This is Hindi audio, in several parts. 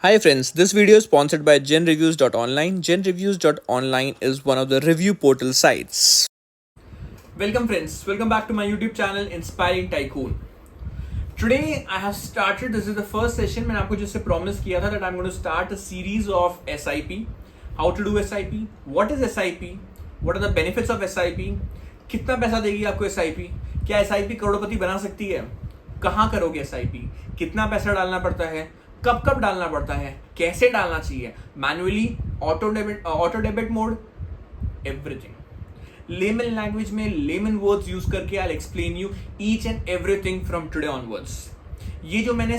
Hi friends, this video is sponsored by GenReviews.online. GenReviews.online is one of the review portal sites. Welcome friends, welcome back to my YouTube channel Inspiring Tycoon. Today I have started, this is the first session. मैंने आपको जिससे promise किया था that I'm going to start a series of SIP. How to do SIP? What is SIP? What are the benefits of SIP? कितना पैसा देगी आपको SIP? क्या SIP करोड़पति बना सकती है? कहाँ करोगे SIP? कितना पैसा डालना पड़ता है? कब कब डालना पड़ता है? कैसे डालना चाहिए? Manually, auto debit mode, everything. Layman language में लेमन वर्ड्स यूज करके I explain you each and everything from today onwards. ये जो मैंने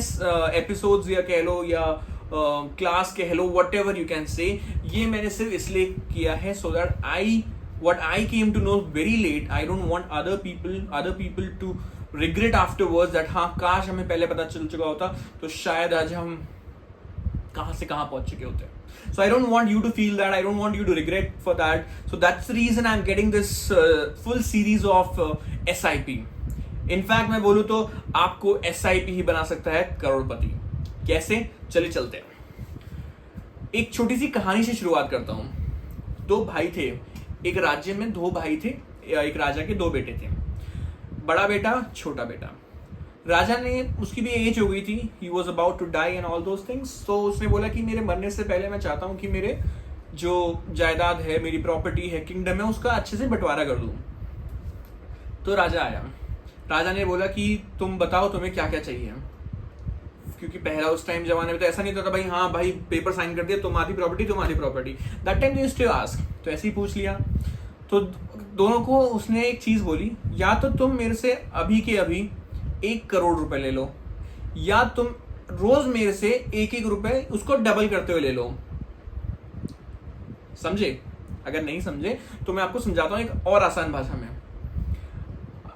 एपिसोड्स या कह लो या क्लास कह लो, whatever you can say, ये मैंने सिर्फ इसलिए किया है so that what I came to know very late, I don't want other people to regret afterwards that हाँ काश हमें पहले पता चल चुका होता तो शायद आज हम कहाँ से कहाँ पहुंच चुके होते. So I don't want you to feel that, I don't want you to regret for that. So that's the reason I'm getting this full series of SIP. In fact मैं बोलूँ तो आपको SIP ही बना सकता है करोड़पति. कैसे? चलिए चलते हैं. एक छोटी सी कहानी से शुरुआत करता हूँ. दो भाई थे. एक राज्य में दो भाई थे. एक राजा के दो बेटे थे. बड़ा बेटा, छोटा बेटा. राजा ने, उसकी भी एज हो गई थी, he was about to die and all those things. तो उसने बोला कि मेरे मरने से पहले मैं चाहता हूँ कि मेरे जो जायदाद है, मेरी प्रॉपर्टी है, किंगडम है, उसका अच्छे से बंटवारा कर दूँ. तो राजा आया. राजा ने बोला कि तुम बताओ तुम्हें क्या क्या चाहिए. क्योंकि पहला उस टाइम जमाने में तो ऐसा नहीं था भाई हाँ भाई पेपर साइन कर दिया तुम्हारी property. That time used to ask. तो ऐसे ही पूछ लिया. तो दोनों को उसने एक चीज बोली, या तो तुम मेरे से अभी के अभी 1 करोड़ रुपए ले लो, या तुम रोज मेरे से 1-1 रुपए उसको डबल करते हुए ले लो. समझे? अगर नहीं समझे तो मैं आपको समझाता हूं एक और आसान भाषा में.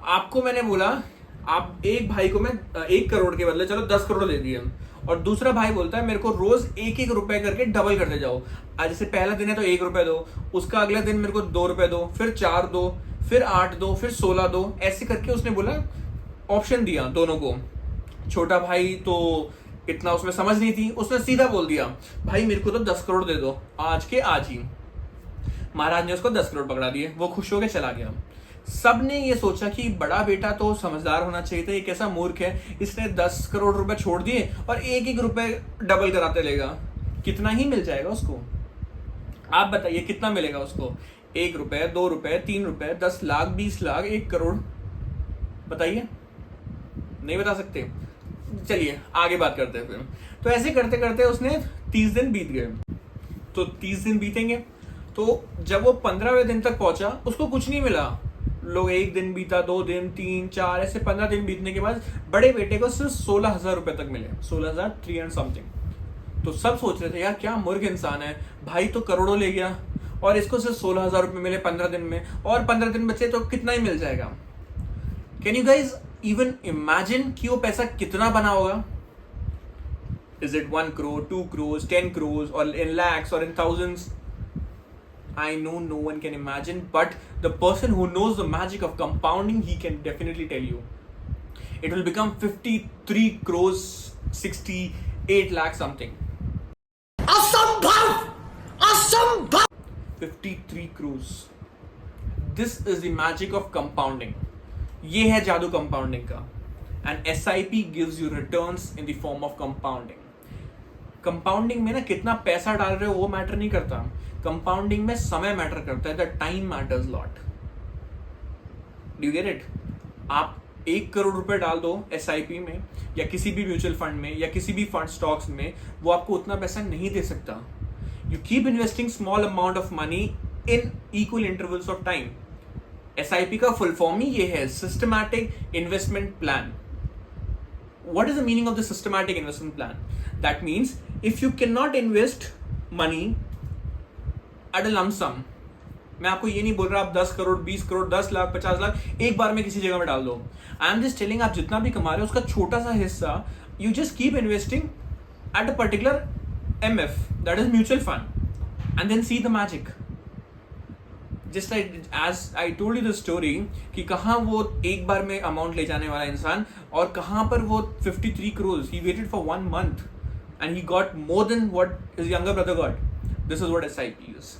आपको मैंने बोला आप एक भाई को मैं 1 करोड़ के बदले चलो 10 करोड़ दे दिए, और दूसरा भाई बोलता है मेरे को रोज 1-1 रुपए करके डबल करते जाओ. आज जैसे पहला दिन है तो 1 रुपए दो, उसका अगला दिन मेरे को 2 रुपए दो, फिर 4 दो, फिर 8 दो, फिर 16 दो. ऐसे करके उसने बोला, ऑप्शन दिया दोनों को. छोटा भाई तो इतना उसमें समझ नहीं थी, उसने सीधा बोल दिया भाई मेरे को तो 10 करोड़ दे दो आज के आज ही. महाराज ने उसको 10 करोड़ पकड़ा दिए. वो खुश होकर चला गया. सब ने ये सोचा कि बड़ा बेटा तो समझदार होना चाहिए था, ये कैसा मूर्ख है, इसने 10 करोड़ रुपए छोड़ दिए और 1-1 रुपए डबल कराते लेगा. कितना ही मिल जाएगा उसको? आप बताइए कितना मिलेगा उसको? 1 रुपए, 2 रुपए, 3 रुपए, 10 लाख, 20 लाख, 1 करोड़? बताइए. नहीं बता सकते? चलिए आगे बात करते हैं फिर. तो ऐसे करते करते उसने 30 दिन बीत गए. तो 30 दिन बीतेंगे तो जब वो 15वें दिन तक पहुंचा उसको कुछ नहीं मिला. लोग 1 दिन बीता, 2 दिन, 3, 4, ऐसे 15 दिन बीतने के बाद बड़े बेटे को सिर्फ 16,000 रुपए तक मिले. 16,300 समथिंग. तो सब सोच रहे थे यार क्या मूर्ख इंसान है, भाई तो करोड़ों ले गया और इसको सिर्फ 16,000 रुपए मिले 15 दिन में, और 15 दिन बचे तो कितना ही मिल जाएगा. Can you guys even imagine कि वो पैसा कितना बना होगा? इज इट 1 करोड़, 2 करोड़, 10 करोड़, और इन लैक्स और in thousands? I know no one can imagine, but the person who knows the magic of compounding, he can definitely tell you. It will become 53 crores, 68 lakh something. Asambhav! 53 crores. This is the magic of compounding. ये है जादू compounding का. And SIP gives you returns in the form of compounding. Compounding में ना कितना पैसा डाल रहे हो वो मैटर नहीं करता. कंपाउंडिंग में समय मैटर करता है. The time matters lot. Do you get it? आप 1 करोड़ रुपए डाल दो SIP में या किसी भी म्यूचुअल फंड में या किसी भी फंड स्टॉक्स में, वो आपको उतना पैसा नहीं दे सकता. You keep investing small amount of money in equal intervals of time. SIP का फुल फॉर्म ही ये है, systematic investment plan. What is the meaning of the systematic investment plan? That means if you cannot invest money at a lump sum, मैं आपको ये नहीं बोल रहा आप 10 करोड़, 20 करोड़, 10 लाख, 50 लाख एक बार में किसी जगह में डाल दो. आई एम जस्ट टेलिंग आप जितना भी कमा रहे हो उसका छोटा सा हिस्सा you just keep investing at a particular MF, that is mutual fund, and then see the magic. Just like as I told you the story कि कहाँ वो एक बार में अमाउंट ले जाने वाला इंसान और कहाँ पर वो 53 crores, he waited for 1 month and he got more than what his younger brother got. This is what SIP is.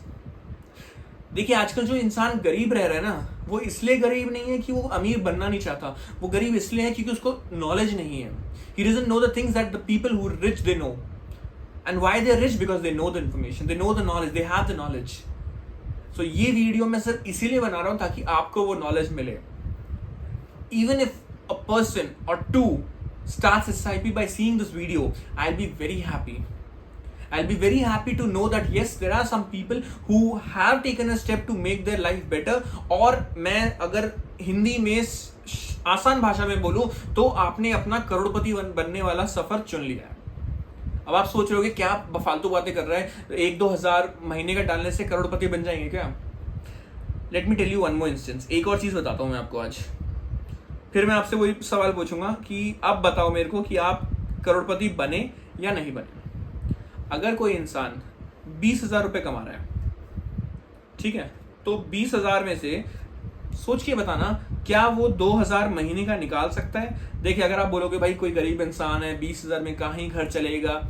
देखिए आजकल जो इंसान गरीब रह रहा है ना, वो इसलिए गरीब नहीं है कि वो अमीर बनना नहीं चाहता, वो गरीब इसलिए है क्योंकि उसको नॉलेज नहीं है. He doesn't know the things that the people who are rich they know. And why they are rich? Because they know the information, they know the knowledge, they have the knowledge. So ये वीडियो मैं सिर्फ इसीलिए बना रहा हूँ ताकि आपको वो नॉलेज मिले. Even if a person or two starts SIP by seeing this video, I'll be very happy. I'll be very happy to know that yes, there are some people who have taken a step to make their life better. और मैं अगर हिंदी में आसान भाषा में बोलूं तो आपने अपना करोड़पति बनने वाला सफर चुन लिया है. अब आप सोच रहे होगे क्या फालतू बातें कर रहा है, 1-2 हज़ार महीने का डालने से करोड़पति बन जाएंगे क्या? Let me tell you one more instance. एक और चीज़ बताता हूँ मैं आपको आज. फिर मैं आपसे वही सवाल पूछूंगा कि अब बताओ मेरे को कि आप करोड़पति बने या नहीं बने. अगर कोई इंसान 20,000 रुपये कमा रहा है, ठीक है, तो 20,000 में से सोच के बताना क्या वो 2,000 महीने का निकाल सकता है? देखिए अगर आप बोलोगे भाई कोई गरीब इंसान है, 20,000 में कहाँ ही घर चलेगा,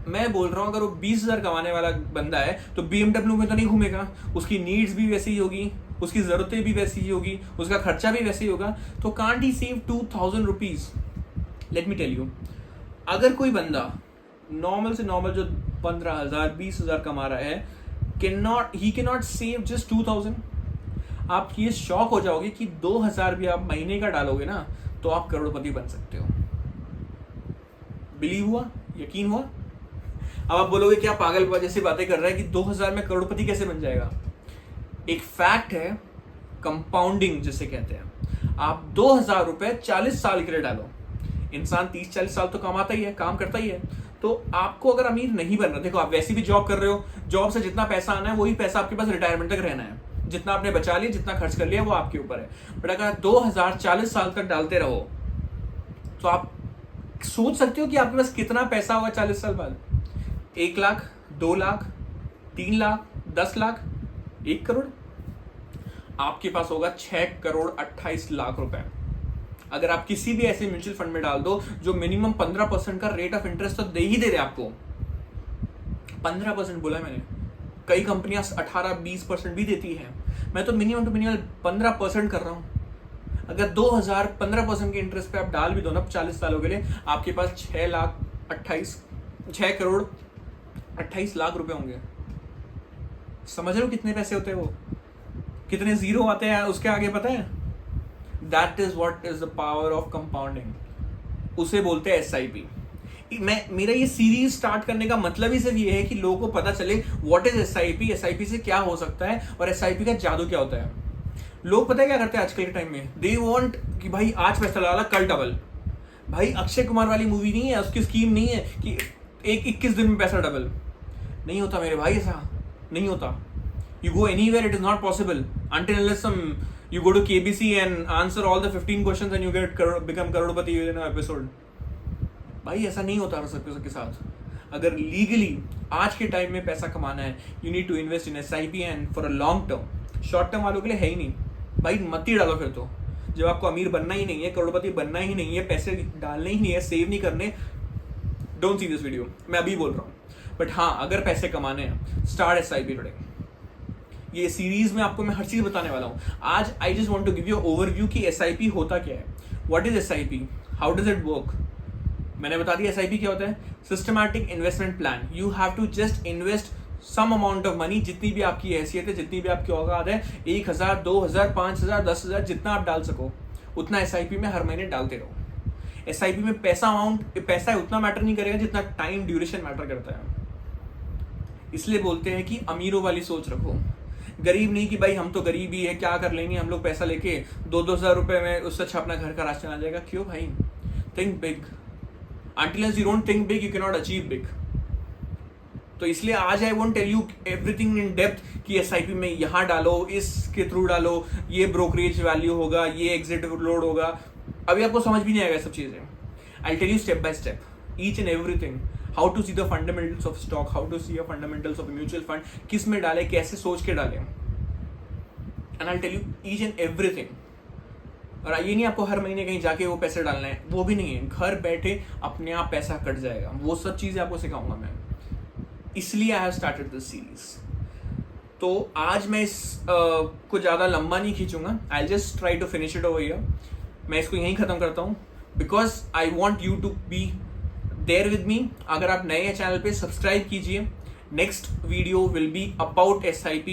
मैं बोल रहा हूँ अगर वो 20,000 कमाने वाला बंदा है तो BMW में तो नहीं घूमेगा, उसकी नीड्स भी वैसी ही होगी, उसकी ज़रूरतें भी वैसी ही होगी, उसका खर्चा भी वैसे ही होगा. तो can't he save 2,000 rupees? Let me tell you, अगर कोई बंदा नॉर्मल से नॉर्मल जो 15,000 20,000 कमा रहा है, he cannot save just 2,000. आप ये शॉक हो जाओगे कि 2,000 भी आप महीने का डालोगे ना तो आप करोड़पति बन सकते हो. बिलीव हुआ? यकीन हुआ? अब आप बोलोगे क्या पागल जैसी बातें कर रहा है कि 2,000 में करोड़पति कैसे बन जाएगा? एक फैक्ट है, कंपाउंडिंग जिसे कहते हैं. आप 2,000 रुपए 40 साल के लिए डालो. इंसान 30-40 साल तो कमाता ही है, काम करता ही है. तो आपको अगर अमीर नहीं बनना, देखो आप वैसे भी जॉब कर रहे हो, जॉब से जितना पैसा आना है वही पैसा आपके पास रिटायरमेंट तक रहना है. जितना आपने बचा लिया, जितना खर्च कर लिया वो आपके ऊपर है. बट अगर 2,000 40 साल तक डालते रहो तो आप सोच सकते हो कि आपके पास कितना पैसा होगा 40 साल बाद. 1 लाख, 2 लाख, 3 लाख, 10 लाख, 1 करोड़. आपके पास होगा 6 करोड़ 28 लाख रुपए. अगर आप किसी भी ऐसे म्यूचुअल फंड में डाल दो जो मिनिमम 15% का रेट ऑफ इंटरेस्ट तो दे ही दे रहे आपको. 15% बोला मैंने, कई कंपनियां 18-20% भी देती है. मैं तो मिनिमम टू मिनिमम 15% कर रहा हूं. अगर 2,000 15% के इंटरेस्ट पे आप डाल भी दो ना 40 सालों के लिए, आपके पास 6 करोड़ 28 लाख रुपए होंगे. समझ रहे हो कितने पैसे होते हैं वो? कितने जीरो आते हैं उसके आगे पता है? That is what is the power of compounding. उसे बोलते हैं SIP. मेरा ये सीरीज स्टार्ट करने का मतलब ही सिर्फ ये है कि लोगों को पता चले व्हाट इज SIP, SIP से क्या हो सकता है और SIP का जादू क्या होता है. लोग पता है क्या करते हैं आजकल के टाइम में? दे वांट कि भाई आज पैसा डाला कल डबल. भाई अक्षय कुमार वाली मूवी नहीं है, उसकी स्कीम नहीं है कि 21 दिन में पैसा डबल. नहीं होता मेरे भाई, ऐसा नहीं होता. You go anywhere, it is not possible until unless you go to KBC and answer all the 15 questions and you become Crorepati in an episode. भाई ऐसा नहीं होता सबके साथ. अगर लीगली आज के टाइम में पैसा कमाना है, you need to invest in SIP and for a long term. Short term वालों के लिए है ही नहीं भाई, मत ही डालो फिर तो. जब आपको अमीर बनना ही नहीं है, करोड़पति बनना ही नहीं है, पैसे डालने ही नहीं है, सेव नहीं करने, डोंट सी दिस वीडियो. मैं अभी बोल रहा हूँ. बट हाँ, अगर पैसे कमाने हैं, स्टार्ट SIP टुडे. ये सीरीज में आपको मैं हर चीज बताने वाला हूँ. आज I just want to give you overview कि SIP होता क्या है, what is SIP, how does it work. मैंने बता दिया SIP क्या होता है. Systematic investment plan. You have to just invest some amount of money, जितनी भी आपकी हैसियत है, जितनी भी आपकी औकात है, 1,000 2,000 5,000 10,000 जितना आप डाल सको उतना SIP में हर महीने डालते रहो. SIP में पैसा है उतना मैटर नहीं करेगा जितना टाइम ड्यूरेशन मैटर करता है. इसलिए बोलते हैं कि अमीरों वाली सोच रखो, गरीब नहीं कि भाई हम तो गरीब ही है, क्या कर लेंगे हम लोग पैसा लेके 2,000 रुपए में, उससे अच्छा अपना घर का राशन आ जाएगा. क्यों भाई? Think big. Until you don't think big, you cannot achieve big. तो इसलिए आज I won't tell you everything in depth कि SIP में यहाँ डालो, इसके थ्रू डालो, ये ब्रोकरेज वैल्यू होगा, ये एग्जिट लोड होगा. अभी आपको समझ भी नहीं आएगा सब चीज़ें. I tell you step by step each and everything. How to see the fundamentals of stock, how to see the fundamentals of mutual fund, किस में डाले, कैसे सोच के डालें. And I tell you each and everything. और ये नहीं आपको हर महीने कहीं जाके वो पैसे डालना है, वो भी नहीं है, घर बैठे अपने आप पैसा कट जाएगा। वो सब चीज़ें आपको सिखाऊंगा मैं, इसलिए I have started this series. तो आज मैं इस को ज़्यादा लंबा नहीं खींचूंगा, I just try to finish it over here. मैं इसको यहीं ख़त्म करता हूँ because I want you to be there with me. अगर आप नए हैं चैनल पे, सब्सक्राइब कीजिए। Next video will be about SIP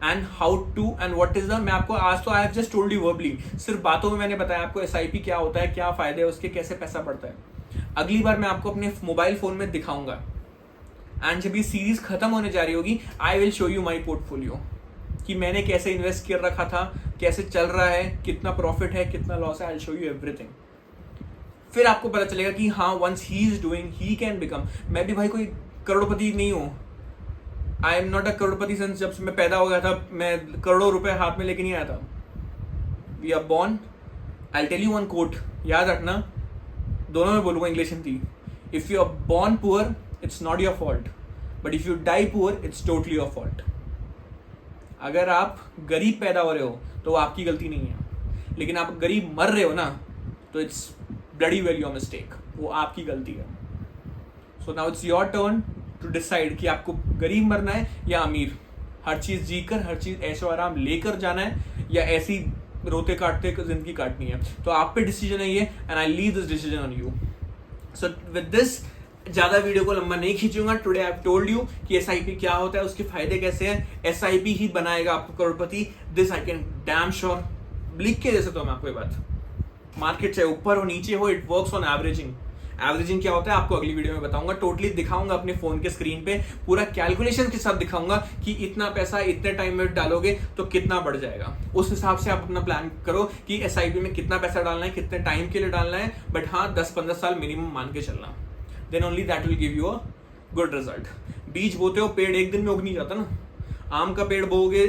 and how to and what is the, मैं आपको आज तो I have just told you verbally, सिर्फ बातों में मैंने बताया आपको SIP क्या होता है, क्या फायदे है उसके, कैसे पैसा बढ़ता है। अगली बार मैं आपको अपने मोबाइल फोन में दिखाऊंगा एंड जब ये सीरीज खत्म होने जा रही होगी, आई will show you my portfolio कि मैंने कैसे इन्वेस्ट कर रखा था, कैसे चल रहा है, कितना प्रॉफिट है, कितना लॉस है। I will show you everything. फिर आपको पता चलेगा कि हाँ, once he is doing he can become. मैं भी भाई कोई करोड़पति नहीं हूँ, आई एम नॉट अ करोड़पति। सिंस जब मैं पैदा हो गया था मैं करोड़ों रुपए हाथ में लेके नहीं आया था। We are born, I tell you one quote, याद रखना, दोनों में बोलूंगा, English Hindi. If you are born poor it's not your fault, but if you die poor it's totally your fault. अगर आप गरीब पैदा हो रहे हो तो वो आपकी गलती नहीं है, लेकिन आप गरीब मर रहे हो ना, तो it's bloody well your mistake, वो आपकी गलती है। So now it's your turn to decide कि आपको गरीब मरना है या अमीर, हर चीज जीकर, हर चीज ऐशो आराम लेकर जाना है, या ऐसी रोते काटते जिंदगी काटनी है। तो आप पे डिसीजन है ये, and I leave this decision on you. So with this, ज्यादा वीडियो को लंबा नहीं खींचूंगा। Today I have told you कि SIP क्या होता है, उसके फायदे कैसे हैं। SIP ही बनाएगा आपको करोड़पति, this I can damn sure. लिख के दे सकता हूं मैं आपको ये बात। मार्केट चाहे ऊपर हो नीचे हो, it works on averaging. Averaging क्या होता है आपको अगली वीडियो में बताऊंगा, टोटली दिखाऊंगा अपने फोन के स्क्रीन पे, पूरा कैलकुलेशन के साथ दिखाऊंगा कि इतना पैसा इतने टाइम में डालोगे तो कितना बढ़ जाएगा। उस हिसाब से आप अपना प्लान करो कि SIP में कितना पैसा डालना है, कितने टाइम के लिए डालना है, बट हाँ 10-15 साल मिनिमम मान के चलना। Then only that will give you a good result. बीज बोते हो, पेड़ एक दिन में उग नहीं जाता ना। आम का पेड़ बोओगे,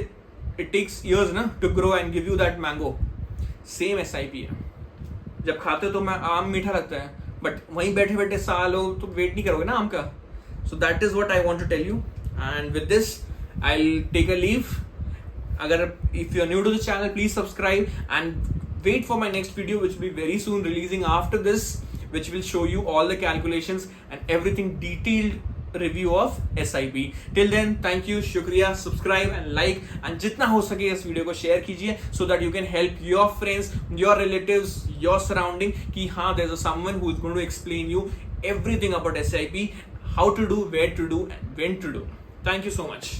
इट टेक्स ईयर्स ना to grow and give you that mango. Same SIP है, जब खाते हो तो आम मीठा लगता है, बट वहीं बैठे बैठे साल हो तो वेट नहीं करोगे ना आम का। So that is what I want to tell you, and with this I will take a leave. अगर if you are new to the channel, please subscribe and wait for my next video, which will be very soon releasing after this, which will show you all the calculations and everything detailed review of SIP. Till then, thank you, shukriya, subscribe and like, and जितना हो सके इस वीडियो को शेयर कीजिए so that you can help your friends, your relatives, your surrounding कि हाँ there's a someone who is going to explain you everything about SIP, how to do, where to do and when to do. Thank you so much.